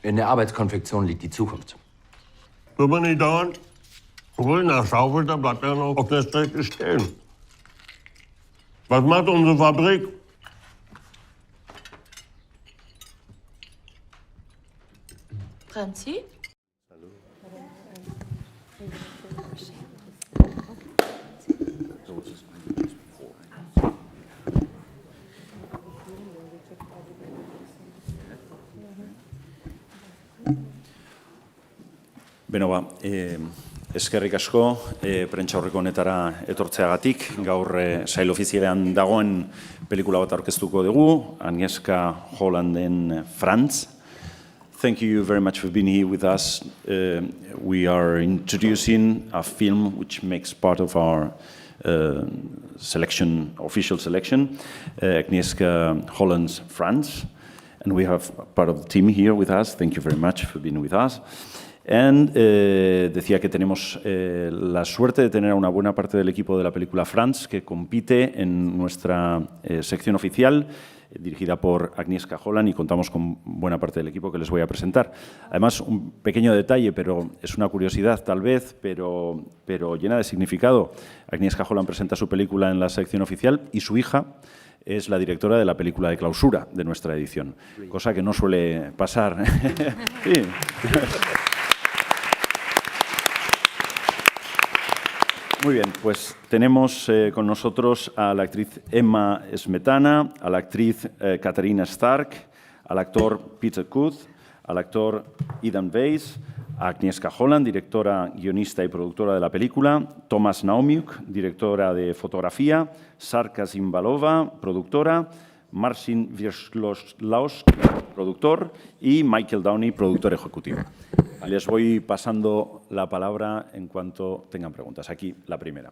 In der Arbeitskonfektion liegt die Zukunft. Wenn man nicht dauernd Kohlen nachschaufelt, dann bleibt er noch auf der Strecke stehen. Was macht unsere Fabrik? Franzi? Beno ba, eskerrik asko prentsaurreko honetara etortzeagatik. Gaur sail ofizialean dagoen pelikula bat aurkeztuko dugu, Agnieszka Hollanden Franz. Thank you very much for being here with us. We are introducing a film which makes part of our selection, official selection, Agnieszka Holland's Franz. And we have part of the team here with us. Thank you very much for being with us. And decía que tenemos la suerte de tener a una buena parte del equipo de la película Franz que compite en nuestra sección oficial dirigida por Agnieszka Holland y contamos con buena parte del equipo que les voy a presentar. Además, un pequeño detalle, pero es una curiosidad tal vez, pero llena de significado. Agnieszka Holland presenta su película en la sección oficial y su hija es la directora de la película de clausura de nuestra edición, cosa que no suele pasar. Sí. Muy bien, pues tenemos con nosotros a la actriz Emma Smetana, a la actriz Katharina Stark, al actor Peter Kurth, al actor Idan Weiss, a Agnieszka Holland, directora, guionista y productora de la película, Tomasz Naumiuk, directora de fotografía, Sarka Cimbalova, productora, Marcin Wierzchoslawski, productor, y Michael Downey, productor ejecutivo. Les voy pasando la palabra en cuanto tengan preguntas. Aquí la primera.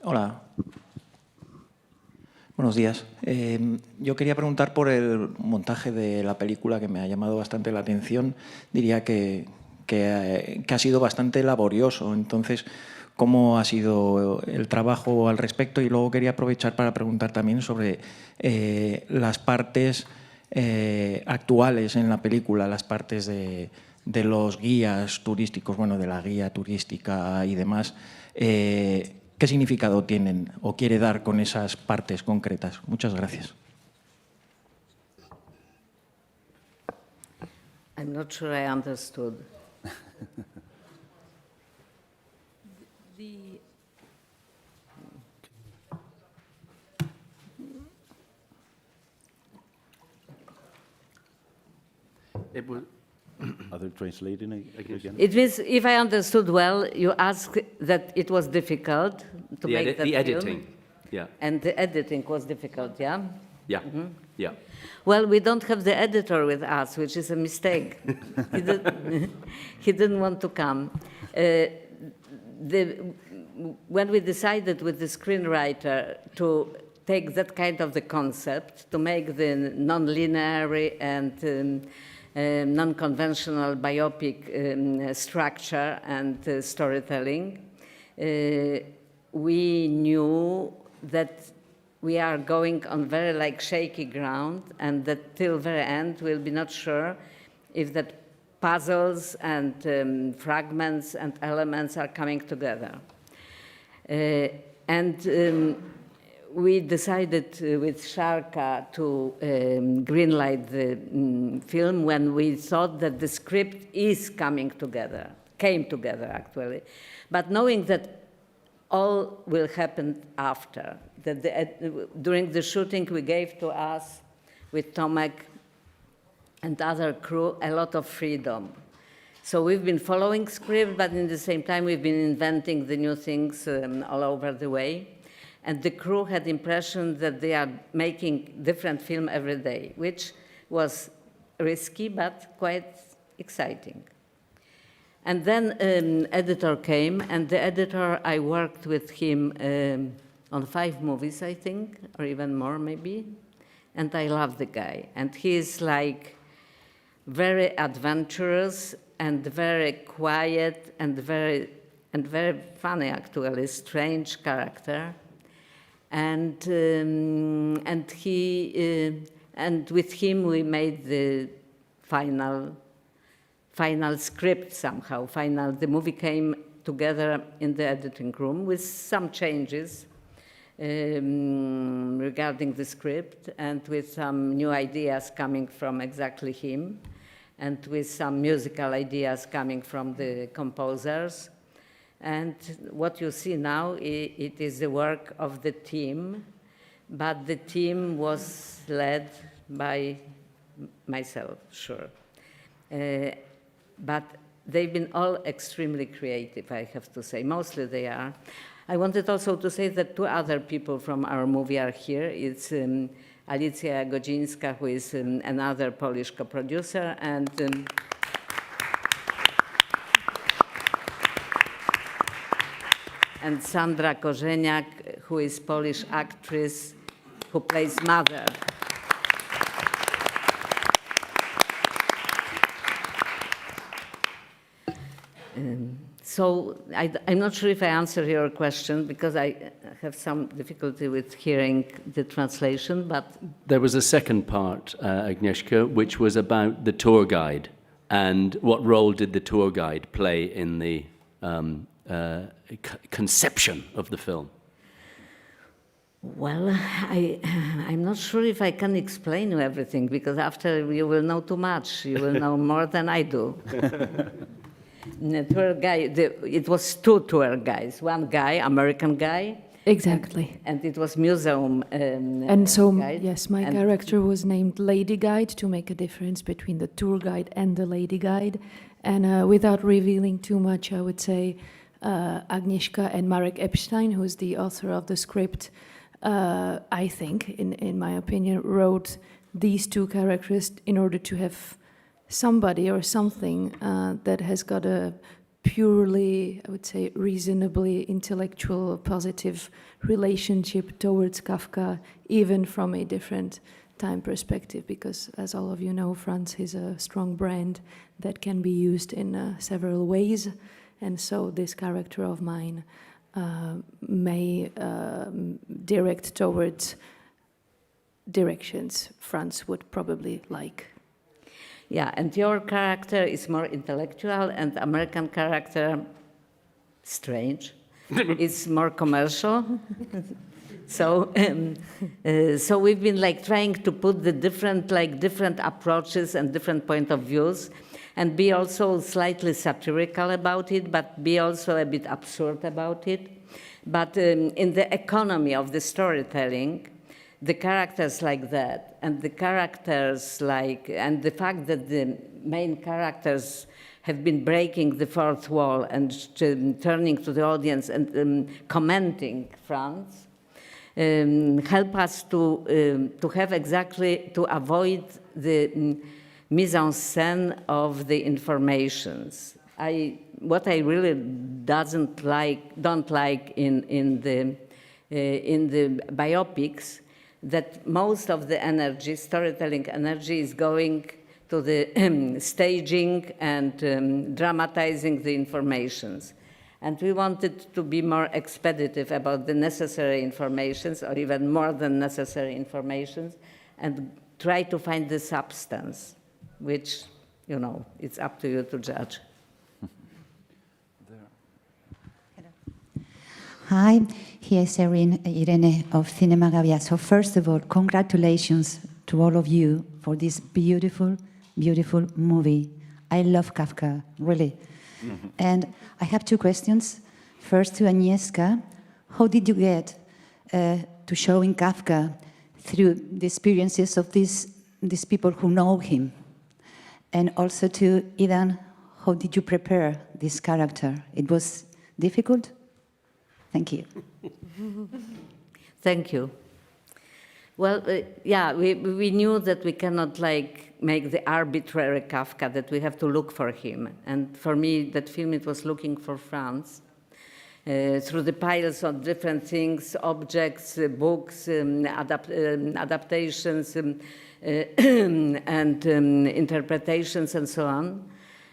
Hola. Buenos días. Yo quería preguntar por el montaje de la película, que me ha llamado bastante la atención. Diría que ha sido bastante laborioso. Entonces, ¿cómo ha sido el trabajo al respecto? Y luego quería aprovechar para preguntar también sobre las partes actuales en la película, las partes de los guías turísticos, bueno, de la guía turística y demás. ¿Qué significado tienen o quiere dar con esas partes concretas? Muchas gracias. I'm not sure I understood. Are they translating again? It means, if I understood well, you asked that it was difficult to make that the film. editing, yeah. And the editing was difficult, yeah? Yeah, yeah. Well, we don't have the editor with us, which is a mistake. He didn't want to come. When we decided with the screenwriter to take that kind of the concept, to make the non-linear and non-conventional biopic structure and storytelling, we knew that we are going on very shaky ground, and that till very end we'll be not sure if that puzzles and fragments and elements are coming together. We decided with Sarka to greenlight the film when we thought that the script is came together actually, but knowing that all will happen after, that during the shooting we gave to us with Tomek and other crew a lot of freedom. So we've been following script, but in the same time we've been inventing the new things all over the way. And the crew had the impression that they are making different film every day, which was risky, but quite exciting. And then editor came, and the editor, I worked with him on 5 movies, I think, or even more maybe. And I love the guy. And he's very adventurous and very quiet and very funny, actually, strange character. And and with him we made the final script somehow. The movie came together in the editing room with some changes regarding the script and with some new ideas coming from exactly him and with some musical ideas coming from the composers. And what you see now, it is the work of the team, but the team was led by myself, sure. But they've been all extremely creative, I have to say. Mostly they are. I wanted also to say that two other people from our movie are here. It's Alicja Jagodzińska, who is another Polish co-producer, and Sandra Korzeniak, who is Polish actress, who plays mother. So I'm not sure if I answer your question because I have some difficulty with hearing the translation, but... There was a second part, Agnieszka, which was about the tour guide and what role did the tour guide play in the conception of the film? Well, I'm not sure if I can explain you everything because after you will know too much. You will know more than I do. The tour guide, it was two tour guides. One guy, American guy. Exactly. And it was museum and so, guide. Yes, my character was named Lady Guide to make a difference between the tour guide and the lady guide. And without revealing too much, I would say Agnieszka and Marek Epstein, who's the author of the script, I think, in my opinion, wrote these two characters in order to have somebody or something that has got a purely, I would say, reasonably intellectual, positive relationship towards Kafka, even from a different time perspective, because as all of you know, Franz is a strong brand that can be used in several ways. And so this character of mine may direct towards directions Franz would probably like. Yeah, and your character is more intellectual, and American character, strange, is more commercial. So we've been like trying to put the different approaches and different point of views, and be also slightly satirical about it, but be also a bit absurd about it. But in the economy of the storytelling, the characters like that, and the characters and the fact that the main characters have been breaking the fourth wall and turning to the audience and commenting Franz, help us to have exactly, to avoid the mise en scène of the informations. What I really don't like in the biopics, that most of the energy, storytelling energy, is going to the staging and dramatizing the informations. And we wanted to be more expeditive about the necessary informations, or even more than necessary informations, and try to find the substance, which, you know, it's up to you to judge. Hi, here's Irene of Cinema Gavia. So first of all, congratulations to all of you for this beautiful, beautiful movie. I love Kafka, really. Mm-hmm. And I have two questions. First to Agnieszka, how did you get to showing Kafka through the experiences of these people who know him? And also to Idan, how did you prepare this character? It was difficult? Thank you. Thank you. Well, yeah, we knew that we cannot make the arbitrary Kafka, that we have to look for him. And for me, that film, it was looking for Franz through the piles of different things, objects, books, adaptations, and interpretations, and so on.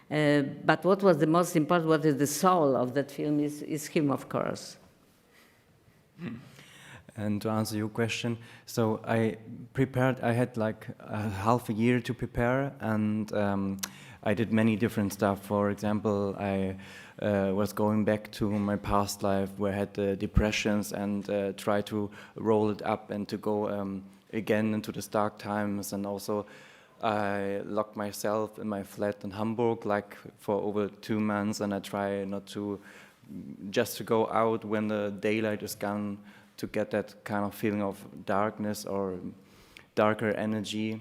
But what was the most important, what is the soul of that film, is him, of course. And to answer your question, so I had like half a year to prepare, and I did many different stuff. For example, I was going back to my past life where I had depressions and try to roll it up and to go again into the dark times. And also I locked myself in my flat in Hamburg like for over 2 months, and I try not to just to go out when the daylight is gone, to get that kind of feeling of darkness or darker energy.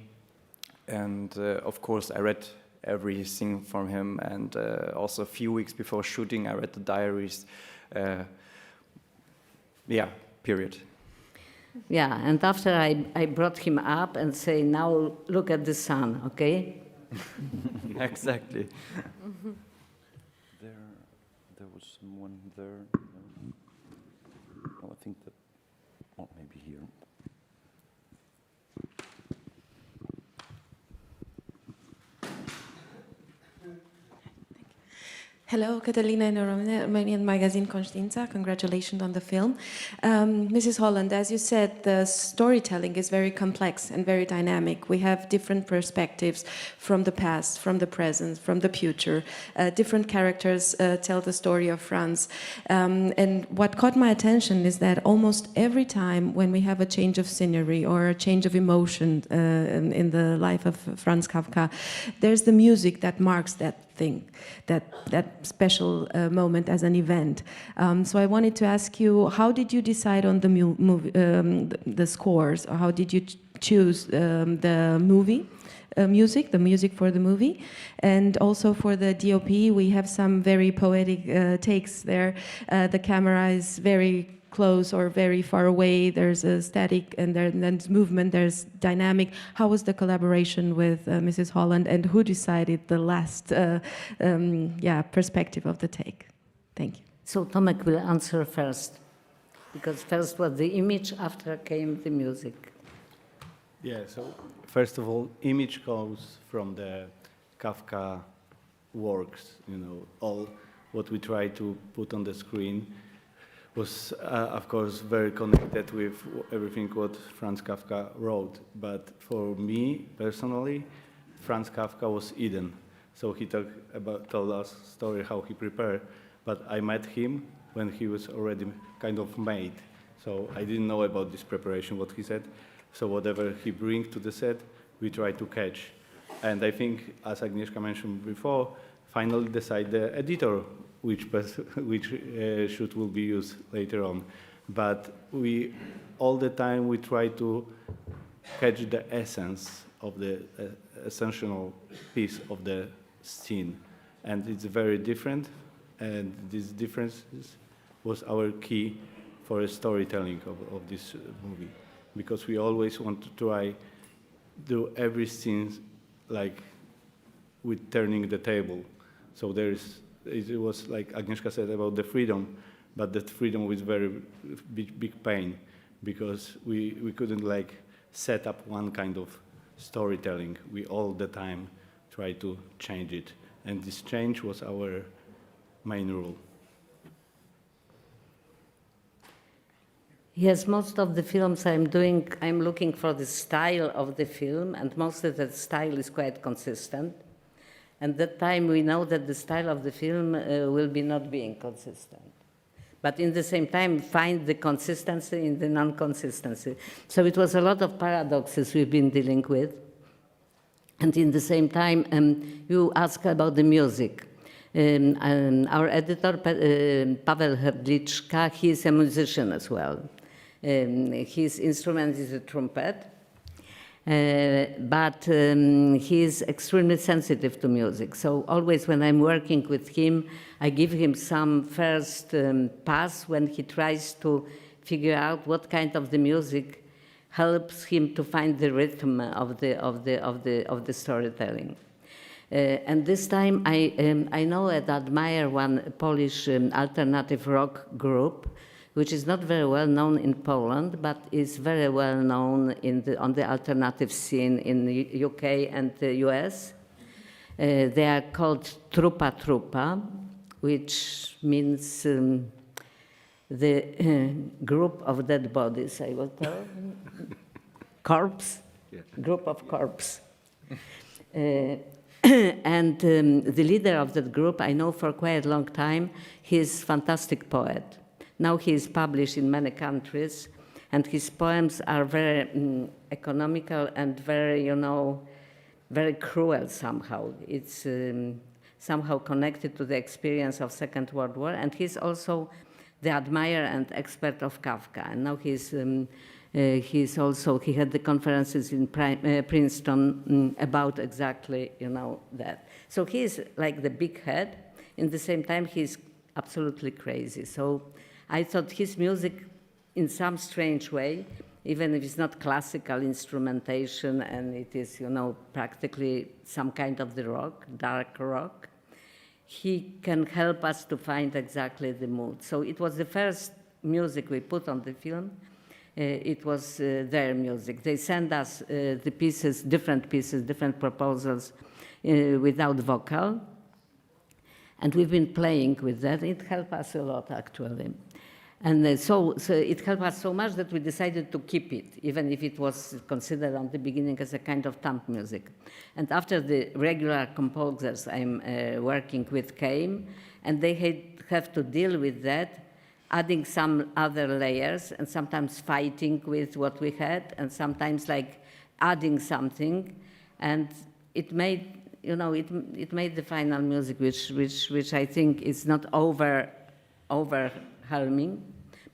And of course I read everything from him, and also a few weeks before shooting I read the diaries. Period. Yeah, and after I brought him up and say, now look at the sun, okay? Exactly. There was someone there. Oh, I think that, or maybe here. Hello, Catalina in a Romanian magazine, Conștiința. Congratulations on the film. Mrs. Holland, as you said, the storytelling is very complex and very dynamic. We have different perspectives from the past, from the present, from the future. Different characters tell the story of Franz. And what caught my attention is that almost every time when we have a change of scenery or a change of emotion in the life of Franz Kafka, there's the music that marks that thing, that special moment as an event. So I wanted to ask you, how did you decide on the the scores, or how did you choose the movie? Music, the music for the movie, and also for the DOP, we have some very poetic takes there. The camera is very close or very far away. There's a static, and there's movement. There's dynamic. How was the collaboration with Mrs. Holland, and who decided the last, perspective of the take? Thank you. So Tomek will answer first, because first was the image, after came the music. Yeah, so first of all, image comes from the Kafka works, all what we try to put on the screen was, of course, very connected with everything what Franz Kafka wrote. But for me, personally, Franz Kafka was Idan. So he told us story how he prepared, but I met him when he was already kind of made. So I didn't know about this preparation, what he said. So whatever he brings to the set, we try to catch. And I think, as Agnieszka mentioned before, finally decide the editor which shoot will be used later on. But all the time we try to catch the essence of the essential piece of the scene. And it's very different, and these differences was our key for a storytelling of this movie. Because we always want to try do every scene like with turning the table. So it was like Agnieszka said about the freedom, but that freedom was very big pain, because we couldn't like set up one kind of storytelling. We all the time try to change it, and this change was our main rule. Yes, most of the films I'm doing, I'm looking for the style of the film, and most of that style is quite consistent. And that time we know that the style of the film will be not being consistent. But in the same time, find the consistency in the non-consistency. So it was a lot of paradoxes we've been dealing with. And in the same time, you ask about the music. Our editor, Paweł Herdliczka, he is a musician as well. His instrument is a trumpet. But he is extremely sensitive to music. So always when I'm working with him, I give him some first pass when he tries to figure out what kind of the music helps him to find the rhythm of the storytelling. And this time I know and admire one Polish alternative rock group, which is not very well known in Poland, but is very well known on the alternative scene in the UK and the US. They are called Trupa Trupa, which means the group of dead bodies, I will tell. Corpse, yeah. Group of corpse. And the leader of that group, I know for quite a long time, he's a fantastic poet. Now he is published in many countries, and his poems are very economical and very, very cruel somehow. It's somehow connected to the experience of Second World War, and he's also the admirer and expert of Kafka. And now he had the conferences in Princeton about exactly, that. So he's like the big head. In the same time, he's absolutely crazy. So I thought his music, in some strange way, even if it's not classical instrumentation and it is, practically some kind of the rock, dark rock, he can help us to find exactly the mood. So it was the first music we put on the film. It was their music. They send us the pieces, different proposals without vocal. And we've been playing with that. It helped us a lot, actually. And so it helped us so much that we decided to keep it, even if it was considered on the beginning as a kind of thumb music. And after the regular composers I'm working with came, and they have to deal with that, adding some other layers, and sometimes fighting with what we had, and sometimes like adding something, and it made, it made the final music, which I think is not overwhelming,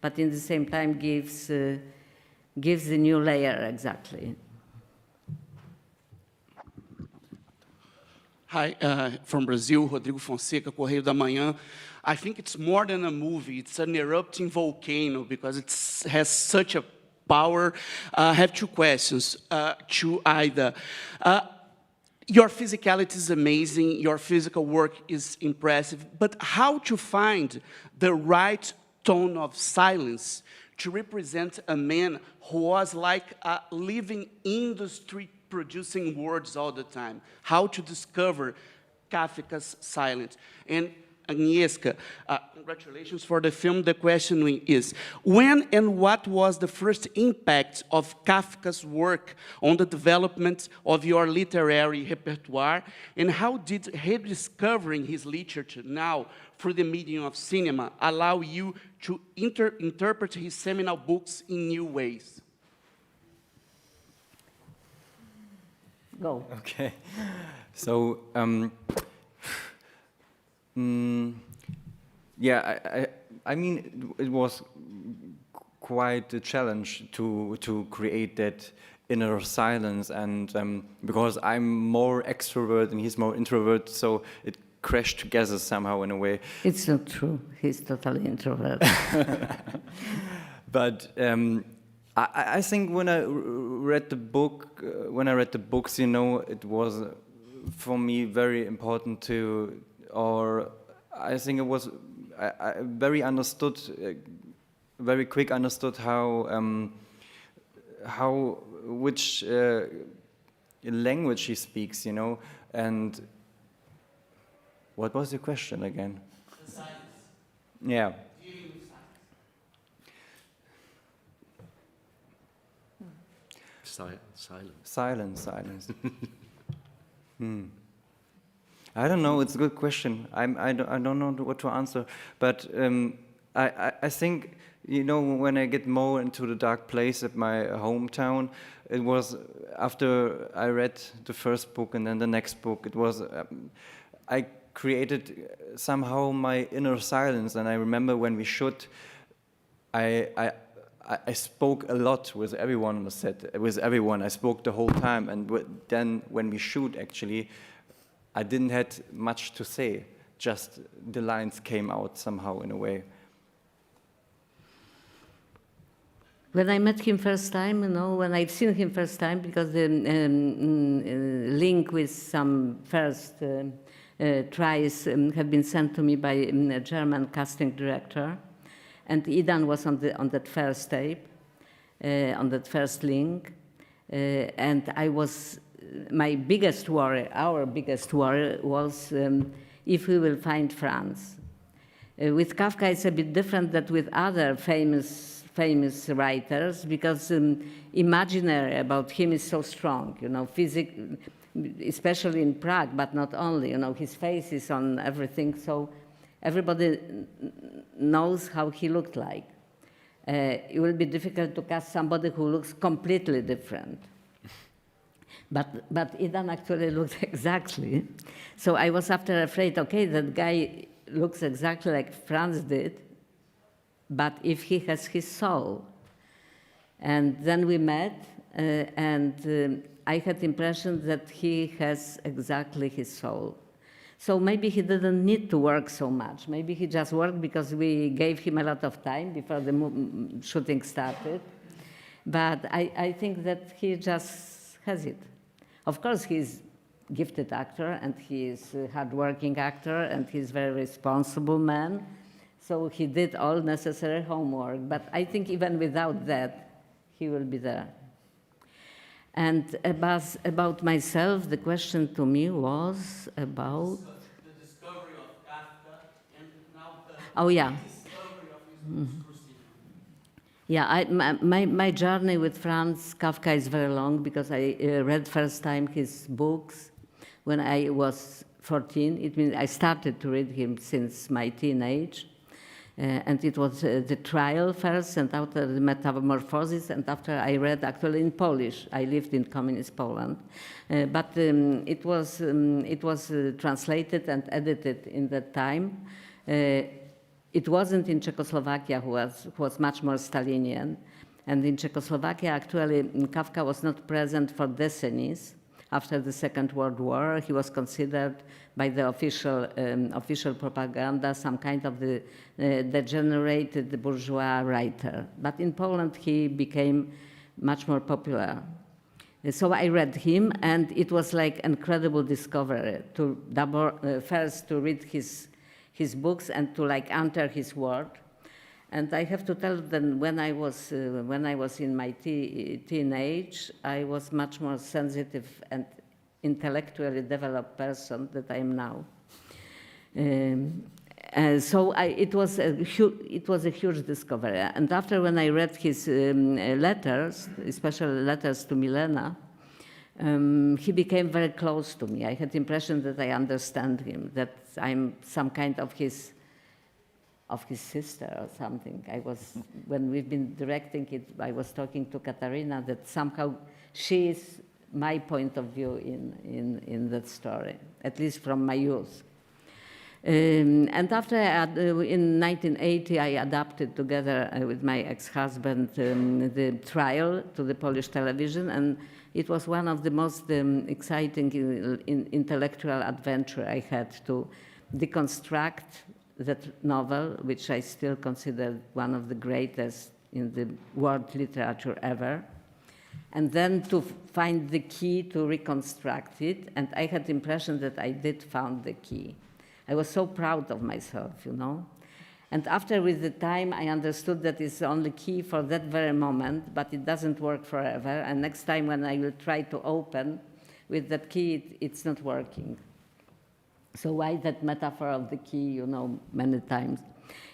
but in the same time gives the new layer exactly. Hi, from Brazil, Rodrigo Fonseca, Correio da Manhã. I think it's more than a movie. It's an erupting volcano because it has such a power. I have two questions to Ida. Your physicality is amazing. Your physical work is impressive. But how to find the right tone of silence to represent a man who was like a living industry producing words all the time? How to discover Kafka's silence? And Agnieszka, congratulations for the film. The question is, when and what was the first impact of Kafka's work on the development of your literary repertoire, and how did rediscovering his literature now through the medium of cinema allow you to interpret his seminal books in new ways? Go. Okay. So, yeah, I mean, it was quite a challenge to create that inner silence, and because I'm more extrovert and he's more introvert, so it crashed together somehow in a way. It's not true. He's totally introvert. But I think when I read the book, books, it was for me very important to, or I think it was I very quick understood which language he speaks, and what was your question again? The silence. Yeah. Silence. I don't know. It's a good question. I don't know what to answer. But I think, when I get more into the dark place at my hometown, it was after I read the first book and then the next book. It was I created somehow my inner silence, and I remember when we shoot, I spoke a lot with everyone on the set. With everyone, I spoke the whole time, and then when we shoot, actually, I didn't have much to say. Just the lines came out somehow in a way. When I met him first time, when I'd seen him first time, because the link with some first tries have been sent to me by a German casting director, and Idan was on that first tape, on that first link, and I was. My biggest worry, our biggest worry, was if we will find Franz. With Kafka, it's a bit different than with other famous writers, because imaginary about him is so strong, you know, especially in Prague, but not only, you know, his face is on everything, so everybody knows how he looked like. It will be difficult to cast somebody who looks completely different. But Idan actually looks exactly. So I was afraid, okay, that guy looks exactly like Franz did, but if he has his soul. And then we met, and I had the impression that he has exactly his soul. So maybe he didn't need to work so much. Maybe he just worked because we gave him a lot of time before the shooting started. But I think that he just has it. Of course, he's a gifted actor, and he is a hardworking actor, and he's a very responsible man. So he did all necessary homework. But I think even without that, he will be there. And about myself, the question to me was about... The discovery of Kafka, and now oh, yeah. discovery of his books. Yeah, my journey with Franz Kafka is very long, because I read first time his books when I was 14. It means I started to read him since my teenage. And it was the trial first, and after the metamorphosis, and after I read actually in Polish. I lived in communist Poland. But it was translated and edited in that time. It wasn't in Czechoslovakia, who was much more Stalinian. And in Czechoslovakia, actually, Kafka was not present for decennies. After the Second World War, he was considered by the official propaganda some kind of the degenerated bourgeois writer. But in Poland, he became much more popular. So I read him, and it was like incredible discovery to first to read his books and to like enter his world. And I have to tell that when I was in my teenage, I was much more sensitive and intellectually developed person that I am now. So it was a huge discovery. And after when I read his letters, especially letters to Milena, he became very close to me. I had the impression that I understand him, that I'm some kind of his sister or something. When we've been directing it, I was talking to Katharina that somehow she is my point of view in that story, at least from my youth. And after, in 1980, I adapted together with my ex-husband the trial to the Polish television, and it was one of the most exciting intellectual adventure I had to deconstruct that novel, which I still consider one of the greatest in the world literature ever, and then to find the key to reconstruct it. And I had the impression that I did found the key. I was so proud of myself, you know. And after, with the time, I understood that it's only key for that very moment, but it doesn't work forever. And next time when I will try to open with that key, it's not working. So why that metaphor of the key, you know, many times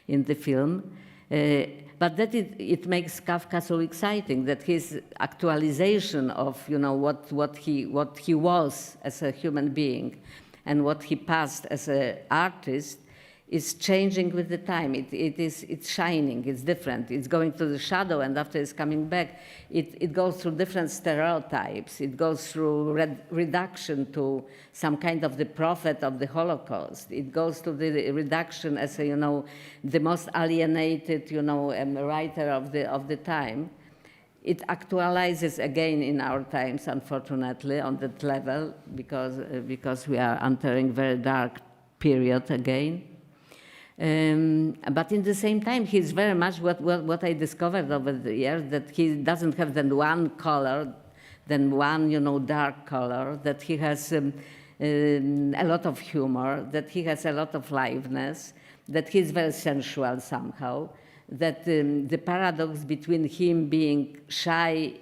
in the film. But that it makes Kafka so exciting, that his actualization of, you know, what he was as a human being and what he passed as an artist is changing with the time. It's shining, it's different. It's going to the shadow, and after it's coming back, it goes through different stereotypes. It goes through reduction to some kind of the prophet of the Holocaust. It goes to the reduction as a, you know, the most alienated, you know, writer of the time. It actualizes again in our times, unfortunately, on that level, because we are entering very dark period again. But in the same time, he's very much what I discovered over the years, that he doesn't have then one color, then one, you know, dark color, that he has a lot of humor, that he has a lot of liveliness, that he's very sensual somehow, that the paradox between him being shy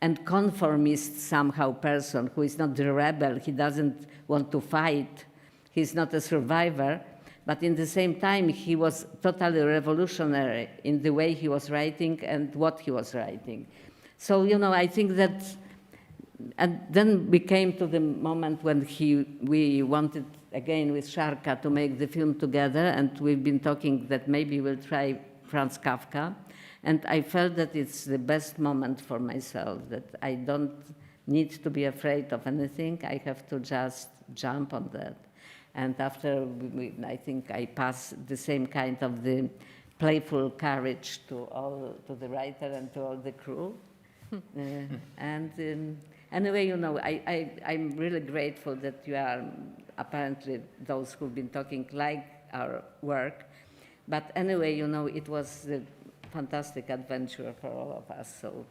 and conformist somehow person, who is not the rebel, he doesn't want to fight, he's not a survivor, but in the same time, he was totally revolutionary in the way he was writing and what he was writing. So, you know, I think that, and then we came to the moment when we wanted, again with Sarka, to make the film together, and we've been talking that maybe we'll try Franz Kafka, and I felt that it's the best moment for myself, that I don't need to be afraid of anything, I have to just jump on that. And after, I think I pass the same kind of the playful courage to the writer and to all the crew. Anyway, you know, I'm really grateful that you are apparently those who've been talking like our work. But anyway, you know, it was a fantastic adventure for all of us. So.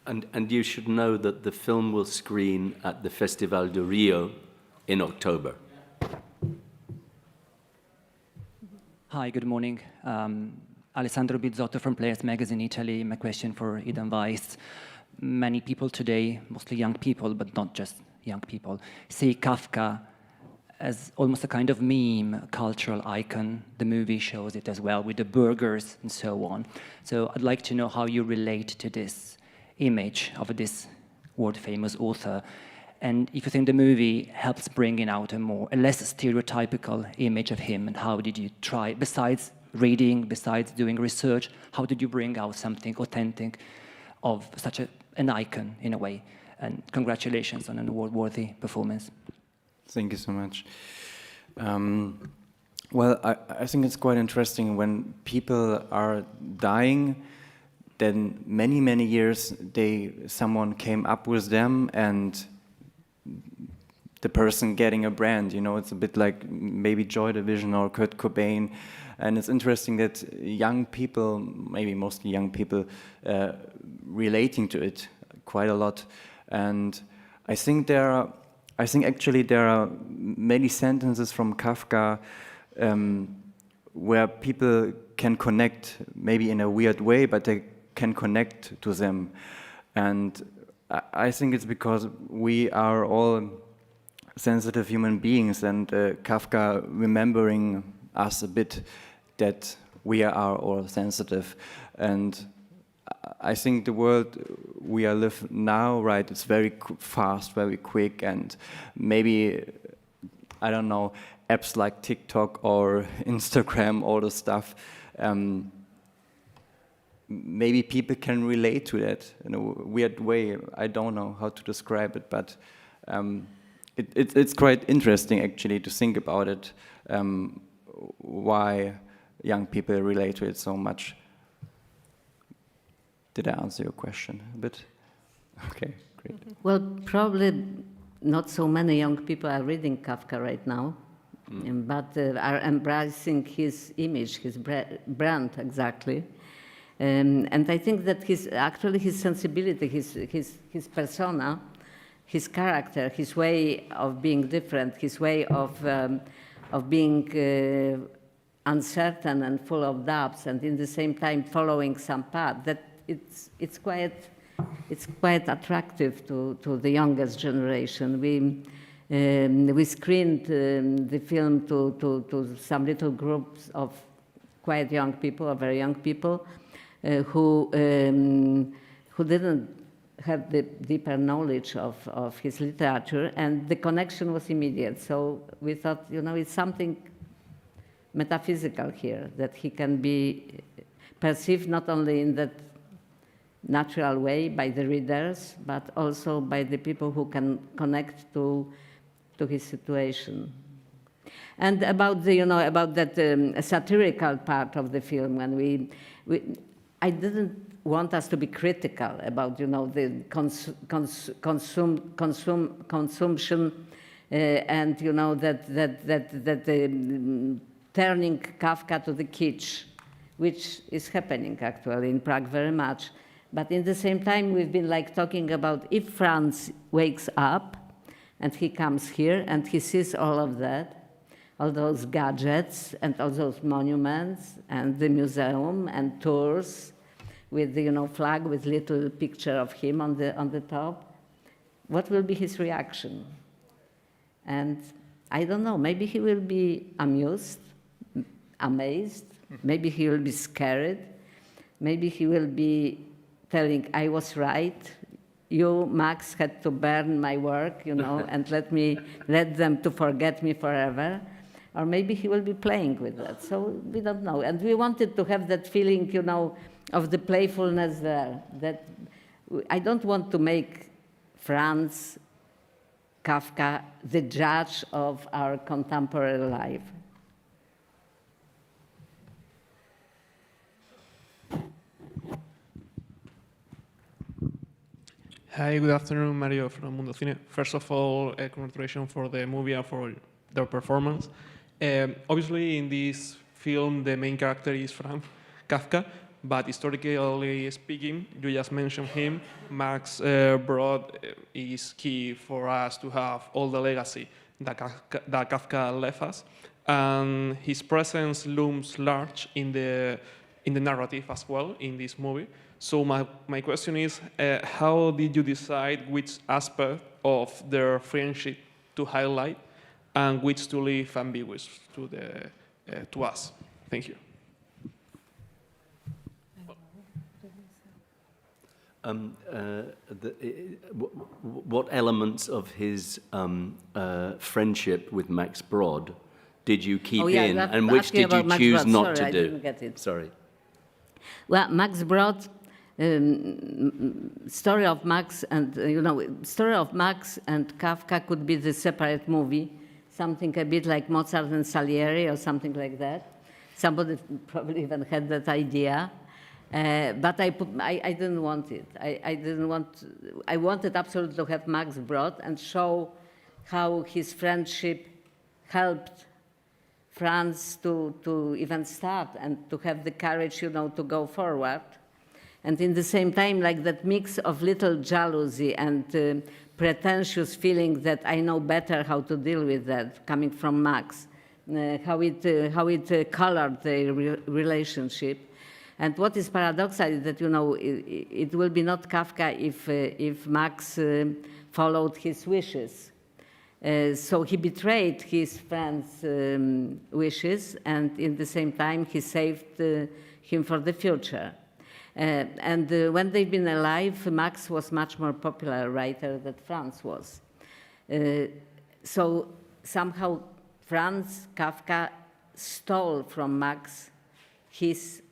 And you should know that the film will screen at the Festival de Rio in October. Hi, good morning. Alessandro Bizzotto from Players Magazine Italy. My question for Idan Weiss. Many people today, mostly young people, but not just young people, see Kafka as almost a kind of meme, cultural icon. The movie shows it as well, with the burgers and so on. So I'd like to know how you relate to this image of this world-famous author, and if you think the movie helps bringing out a less stereotypical image of him, and how did you try, besides reading, besides doing research, how did you bring out something authentic of such an icon in a way? And congratulations on an award-worthy performance. Thank you so much. Well, I think it's quite interesting when people are dying, then many, many years someone came up with them and the person getting a brand, you know, it's a bit like maybe Joy Division or Kurt Cobain. And it's interesting that young people, maybe mostly young people, relating to it quite a lot. And I think actually there are many sentences from Kafka where people can connect, maybe in a weird way, but they can connect to them. And I think it's because we are all sensitive human beings, and Kafka remembering us a bit that we are all sensitive. And I think the world we are live now, right, it's very fast, very quick, and maybe, I don't know, apps like TikTok or Instagram, all the stuff, maybe people can relate to that in a weird way. I don't know how to describe it, but it's quite interesting actually to think about it, why young people relate to it so much. Did I answer your question a bit? Okay, great. Well, probably not so many young people are reading Kafka right now, but are embracing his image, his brand, exactly. And I think that his sensibility, his persona, his character, his way of being different, his way of being uncertain and full of doubts, and in the same time following some path, that it's quite attractive to the youngest generation. We screened the film to some little groups of quite young people, or very young people, who didn't have the deeper knowledge of his literature, and the connection was immediate. So we thought, you know, it's something metaphysical here, that he can be perceived not only in that natural way by the readers, but also by the people who can connect to his situation. And about that satirical part of the film, when I didn't want us to be critical about, you know, the consumption and, you know, that turning Kafka to the kitsch, which is happening actually in Prague very much. But in the same time, we've been like talking about if Franz wakes up and he comes here and he sees all of that, all those gadgets and all those monuments and the museum and tours with the, you know, flag with little picture of him on the top, what will be his reaction? And I don't know, maybe he will be amused, amazed, maybe he will be scared, maybe he will be telling, I was right, you, Max, had to burn my work, you know, and let them to forget me forever. Or maybe he will be playing with that, so we don't know. And we wanted to have that feeling, you know, of the playfulness there, that I don't want to make Franz, Kafka, the judge of our contemporary life. Hi, good afternoon, Mario from Mundo Cine. First of all, congratulations for the movie and for their performance. Obviously, in this film, the main character is Franz Kafka, but historically speaking, you just mentioned him. Max Brod is key for us to have all the legacy that Kafka left us, and his presence looms large in the narrative as well in this movie. So my question is, how did you decide which aspect of their friendship to highlight and which to leave ambiguous to us? Thank you. What elements of his friendship with Max Brod did you keep in, and which did you choose not to do? I didn't get it. Sorry. Well, Max Brod, story of Max and story of Max and Kafka could be the separate movie, something a bit like Mozart and Salieri or something like that. Somebody probably even had that idea, but I didn't want it. I wanted absolutely to have Max Brod and show how his friendship helped Franz to even start and to have the courage, to go forward. And in the same time, like that mix of little jealousy and pretentious feeling that I know better how to deal with that, coming from Max, how it colored the relationship. And what is paradoxical is that, it will be not Kafka if Max followed his wishes. So he betrayed his friend's wishes, and in the same time he saved him for the future. And when they've been alive, Max was much more popular writer than Franz was. So somehow Franz Kafka stole from Max his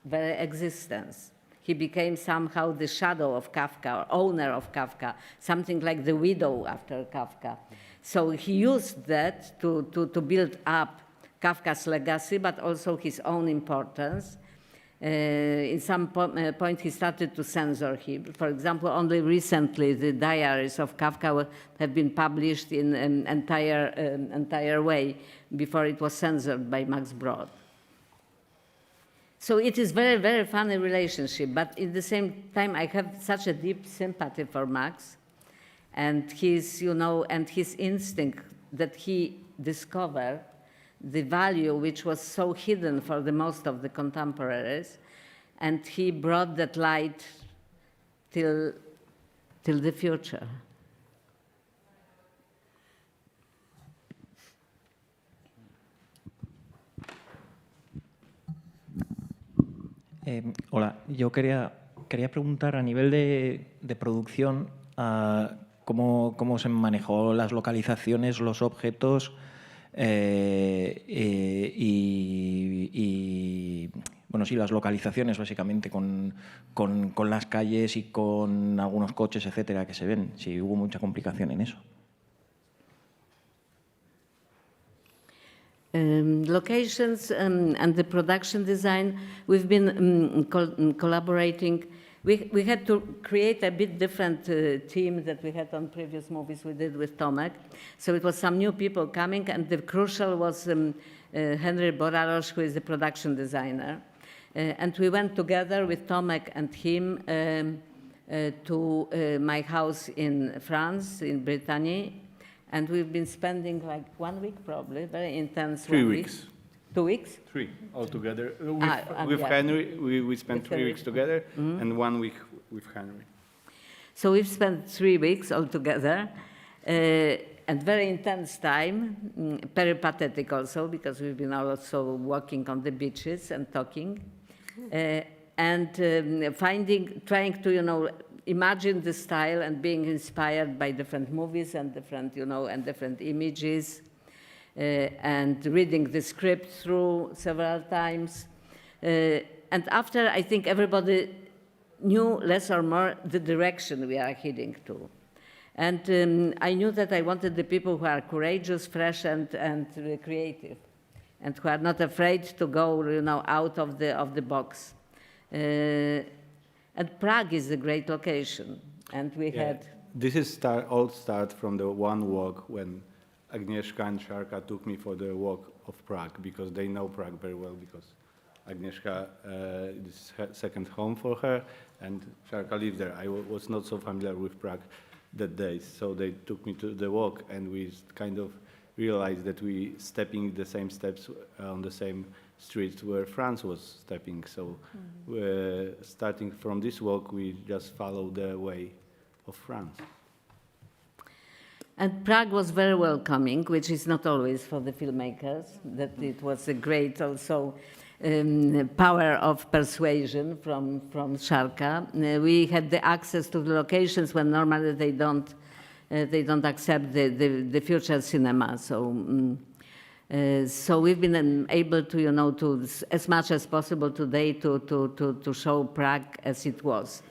very existence. He became somehow the shadow of Kafka, or owner of Kafka, something like the widow after Kafka. So he used that to build up Kafka's legacy, but also his own importance. In some point, he started to censor him. For example, only recently, the diaries of Kafka have been published in an entire way before it was censored by Max Brod. So it is very, very funny relationship, but at the same time, I have such a deep sympathy for Max and his, and his instinct that he discovered the value which was so hidden for the most of the contemporaries, and he brought that light till the future. Hola, yo quería preguntar a nivel de producción cómo se manejó las localizaciones, los objetos y bueno, sí, las localizaciones básicamente con las calles y con algunos coches, etcétera, que se ven. Si hubo mucha complicación en eso. Locations and the production design, we've been collaborating. We had to create a bit different team that we had on previous movies we did with Tomek. So it was some new people coming, and the crucial was Henry Boraros, who is the production designer. And we went together with Tomek and him to my house in France, in Brittany. And we've been spending like 1 week, probably, very intense. 3 weeks. 2 weeks? 3 altogether. With Henry, we spent 3 weeks together, and 1 week with Henry. So we've spent 3 weeks altogether. and very intense time, peripatetic also, because we've been also walking on the beaches and talking, and trying to, imagine the style and being inspired by different movies and different, and different images, and reading the script through several times. And after, I think everybody knew less or more the direction we are heading to. And I knew that I wanted the people who are courageous, fresh, and creative, and who are not afraid to go, out of the box. And Prague is a great location, and we had. This is all start from the one walk when Agnieszka and Sarka took me for the walk of Prague, because they know Prague very well, because Agnieszka is her second home for her, and Sarka lived there. I was not so familiar with Prague that day, so they took me to the walk, and we kind of realized that we stepping the same steps on the same streets where Franz was stepping. So starting from this walk, we just follow the way of Franz. And Prague was very welcoming, which is not always for the filmmakers, that it was a great also power of persuasion from Sarka. We had the access to the locations when normally they don't accept the future cinema. So we've been able to, to as much as possible today to show Prague as it was.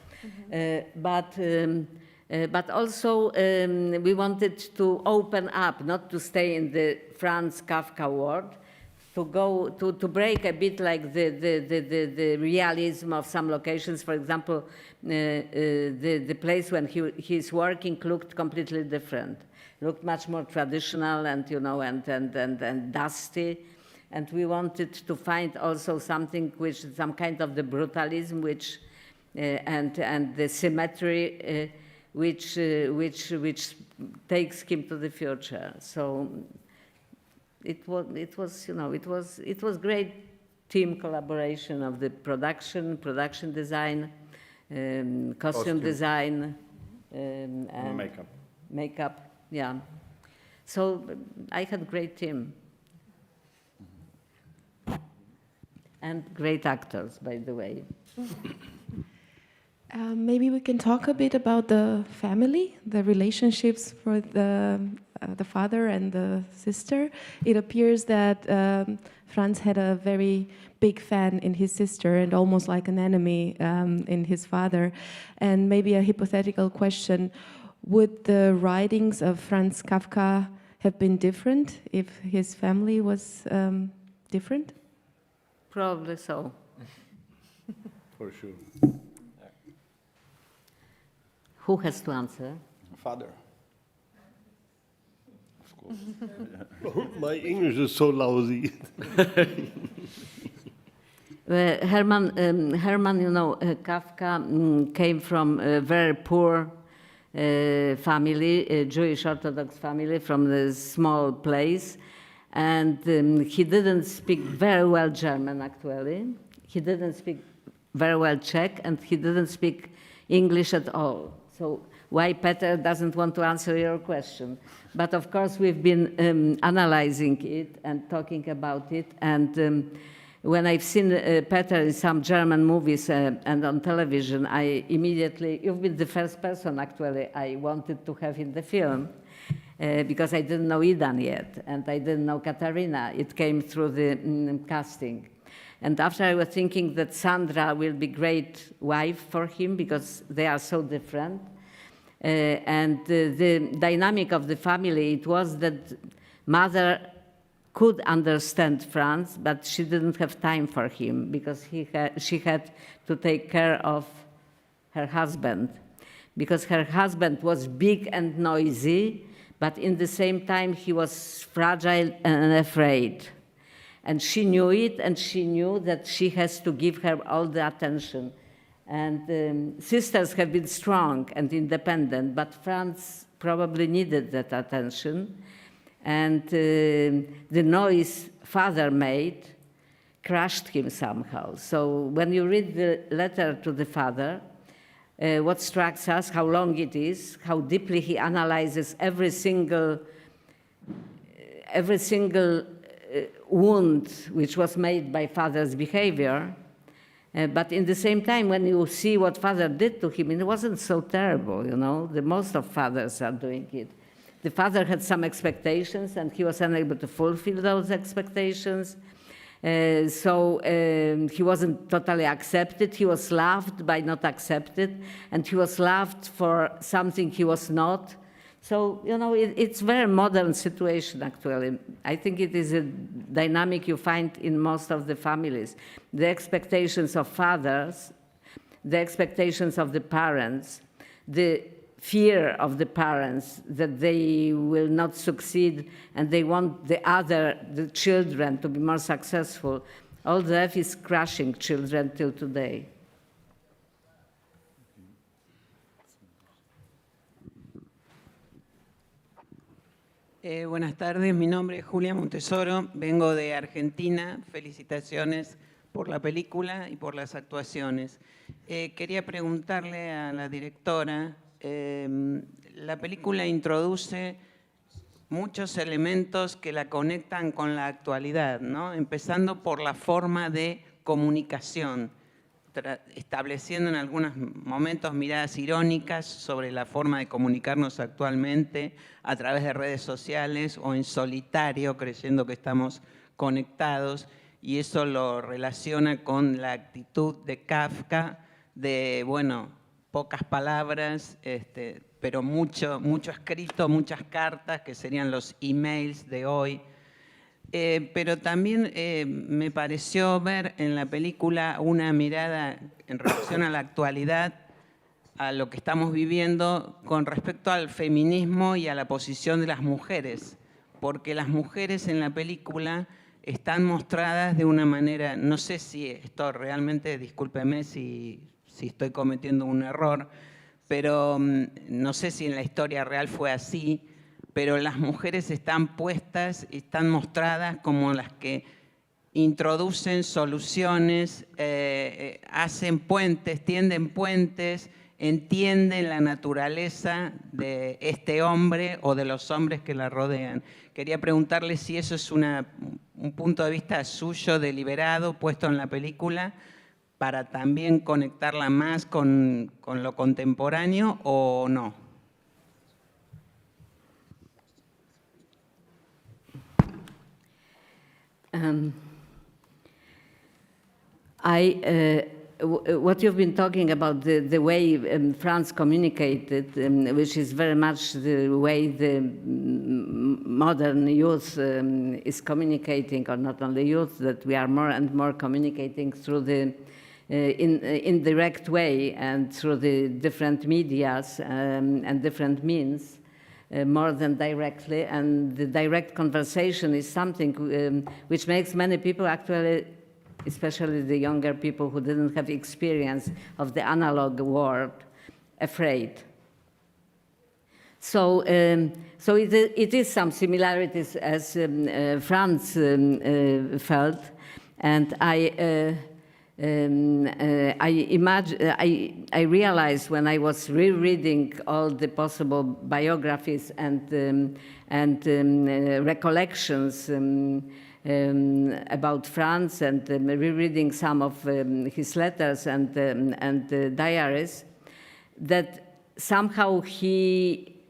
But also we wanted to open up, not to stay in the Franz Kafka world, to go to break a bit like the realism of some locations. For example, the place when he's working looked completely different, looked much more traditional and and dusty, and we wanted to find also something which some kind of the brutalism which and the symmetry which takes him to the future. So it was great team collaboration of the production design, costume design, and makeup. Yeah. So I had a great team. And great actors, by the way. Maybe we can talk a bit about the family, the relationships for the father and the sister. It appears that Franz had a very big fan in his sister and almost like an enemy in his father. And maybe a hypothetical question, would the writings of Franz Kafka have been different if his family was different? Probably so. For sure. Who has to answer? Father. Of course. My English is so lousy. Herman, Kafka came from a very poor family, a Jewish Orthodox family from a small place. And he didn't speak very well German, actually. He didn't speak very well Czech, and he didn't speak English at all. So why Peter doesn't want to answer your question. But of course, we've been analyzing it and talking about it. And when I've seen Peter in some German movies and on television, I immediately, you've been the first person, actually, I wanted to have in the film. Because I didn't know Idan yet, and I didn't know Katharina. It came through the casting. And after I was thinking that Sandra will be great wife for him because they are so different. And the dynamic of the family, it was that mother could understand Franz, but she didn't have time for him because she had to take care of her husband. Because her husband was big and noisy, but in the same time, he was fragile and afraid. And she knew it, and she knew that she has to give her all the attention. And sisters have been strong and independent, but Franz probably needed that attention. And the noise father made crushed him somehow. So when you read the letter to the father, what strikes us, how long it is, how deeply he analyzes every single wound which was made by father's behavior. But in the same time, when you see what father did to him, it wasn't so terrible, you know. Most of fathers are doing it. The father had some expectations, and he was unable to fulfill those expectations. So he wasn't totally accepted. He was loved by not accepted, and he was loved for something he was not. So, you know, it's a very modern situation, actually. I think it is a dynamic you find in most of the families. The expectations of fathers, the expectations of the parents, the fear of the parents that they will not succeed and they want the children to be more successful. All that is crushing children till today. Buenas tardes, mi nombre es Julia Montesoro, vengo de Argentina. Felicitaciones por la película y por las actuaciones. Quería preguntarle a la directora, la película introduce muchos elementos que la conectan con la actualidad, ¿no? Empezando por la forma de comunicación, estableciendo en algunos momentos miradas irónicas sobre la forma de comunicarnos actualmente a través de redes sociales o en solitario, creyendo que estamos conectados, y eso lo relaciona con la actitud de Kafka de, bueno, pocas palabras, pero mucho escrito, muchas cartas, que serían los emails de hoy. Pero también me pareció ver en la película una mirada en relación a la actualidad, a lo que estamos viviendo con respecto al feminismo y a la posición de las mujeres, porque las mujeres en la película están mostradas de una manera, no sé si esto realmente, discúlpeme si estoy cometiendo un error, pero no sé si en la historia real fue así, pero las mujeres están puestas, están mostradas como las que introducen soluciones, hacen puentes, tienden puentes, entienden la naturaleza de este hombre o de los hombres que la rodean. Quería preguntarle si eso es un punto de vista suyo, deliberado, puesto en la película, para también conectarla más con lo contemporáneo o no. What you've been talking about, the way Franz communicated, which is very much the way the modern youth is communicating, or not only youth, that we are more and more communicating through the indirect way and through the different medias and different means. More than directly, and the direct conversation is something which makes many people actually, especially the younger people who didn't have experience of the analog world, afraid. So, it is some similarities as Franz felt, and I realized when I was rereading all the possible biographies and recollections about Franz and rereading some of his letters and diaries, that somehow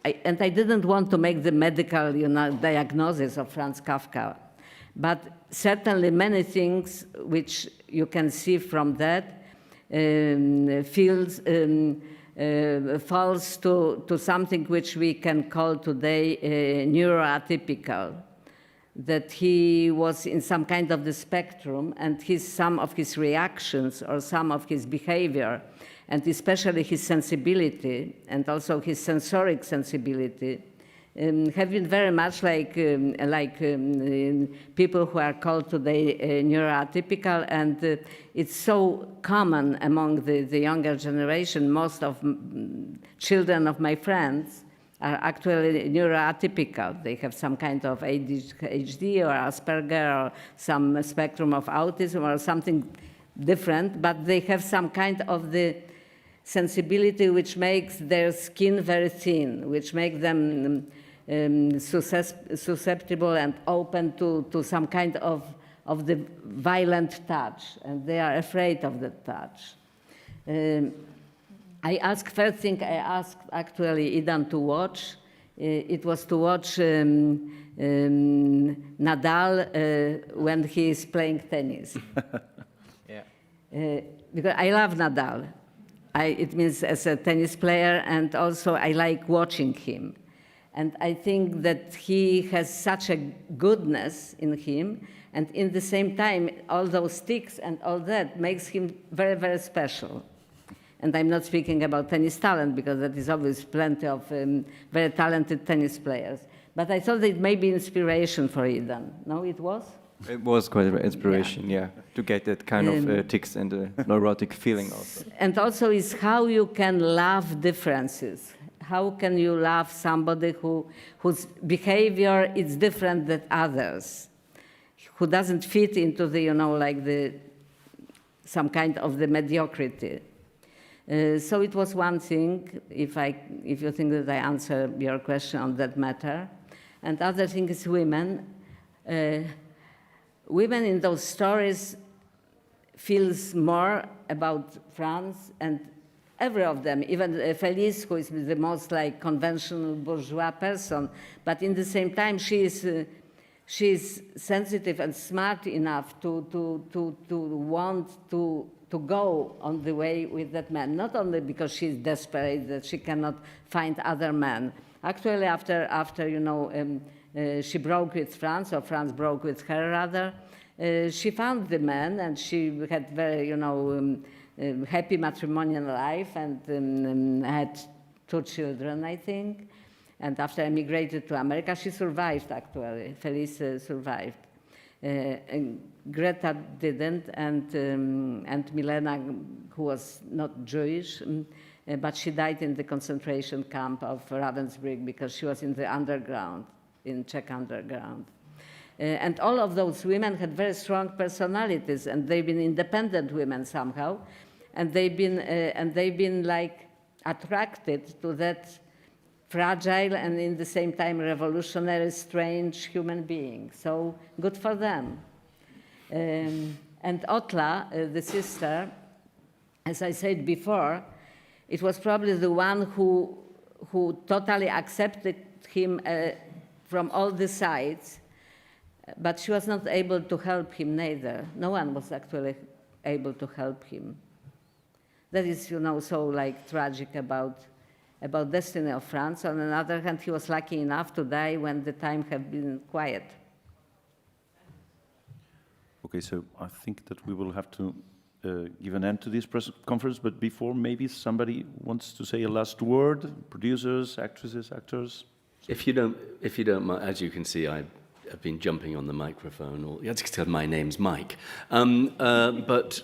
I didn't want to make the medical, diagnosis of Franz Kafka, but certainly many things which you can see from that falls to something which we can call today neuroatypical, that he was in some kind of the spectrum, and some of his reactions or some of his behavior, and especially his sensibility and also his sensoric sensibility, have been very much like people who are called today neuroatypical, and it's so common among the younger generation. Most of children of my friends are actually neuroatypical. They have some kind of ADHD or Asperger or some spectrum of autism or something different, but they have some kind of the sensibility which makes their skin very thin, which makes them susceptible and open to some kind of the violent touch, and they are afraid of that touch. First thing I asked actually Idan to watch, it was to watch Nadal when he is playing tennis. Yeah. Because I love Nadal. It means as a tennis player, and also I like watching him. And I think that he has such a goodness in him, and in the same time, all those tics and all that makes him very, very special. And I'm not speaking about tennis talent, because that is obviously plenty of very talented tennis players. But I thought it may be inspiration for Idan. No, it was? It was quite an inspiration, yeah, to get that kind of tics and a neurotic feeling also. And also is how you can love differences. How can you love somebody whose behavior is different than others, who doesn't fit into the, some kind of the mediocrity. So it was one thing, if you think that I answer your question on that matter. And other thing is women. Women in those stories feels more about Franz, and every of them, even Felice, who is the most conventional bourgeois person, but in the same time she is sensitive and smart enough to want to go on the way with that man, not only because she's desperate that she cannot find other men. Actually, after she broke with Franz, or Franz broke with her rather, she found the man, and she had very, happy matrimonial life, and had 2 children, I think. And after emigrated to America, she survived, actually. Felice survived. Greta didn't, and Milena, who was not Jewish, but she died in the concentration camp of Ravensbrück because she was in the underground, in Czech underground. And all of those women had very strong personalities, and they've been independent women somehow, and they've been attracted to that fragile and in the same time revolutionary, strange human being. So good for them. And Otla, the sister, as I said before, it was probably the one who totally accepted him from all the sides, but she was not able to help him neither. No one was actually able to help him. That is, so tragic about destiny of Franz. On the other hand, he was lucky enough to die when the time had been quiet. Okay, so I think that we will have to give an end to this press conference, but before, maybe somebody wants to say a last word, producers, actresses, actors. If you don't mind, as you can see, I've been jumping on the microphone. That's because my name's Mike. But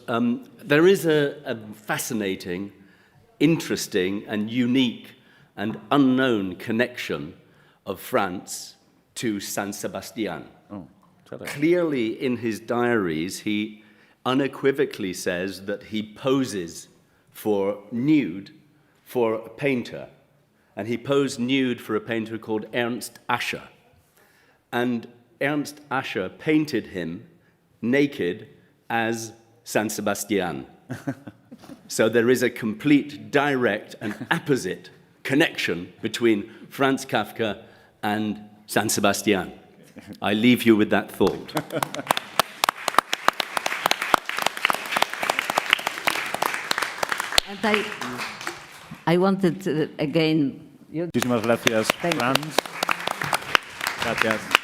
there is a fascinating, interesting, and unique and unknown connection of Franz to San Sebastian. Oh, clearly, in his diaries, he unequivocally says that he poses for nude for a painter. And he posed nude for a painter called Ernst Ascher. And Ernst Ascher painted him naked as San Sebastian. So there is a complete, direct, and opposite connection between Franz Kafka and San Sebastian. I leave you with that thought. And I wanted to, again... Muchísimas gracias, Franz. Gracias.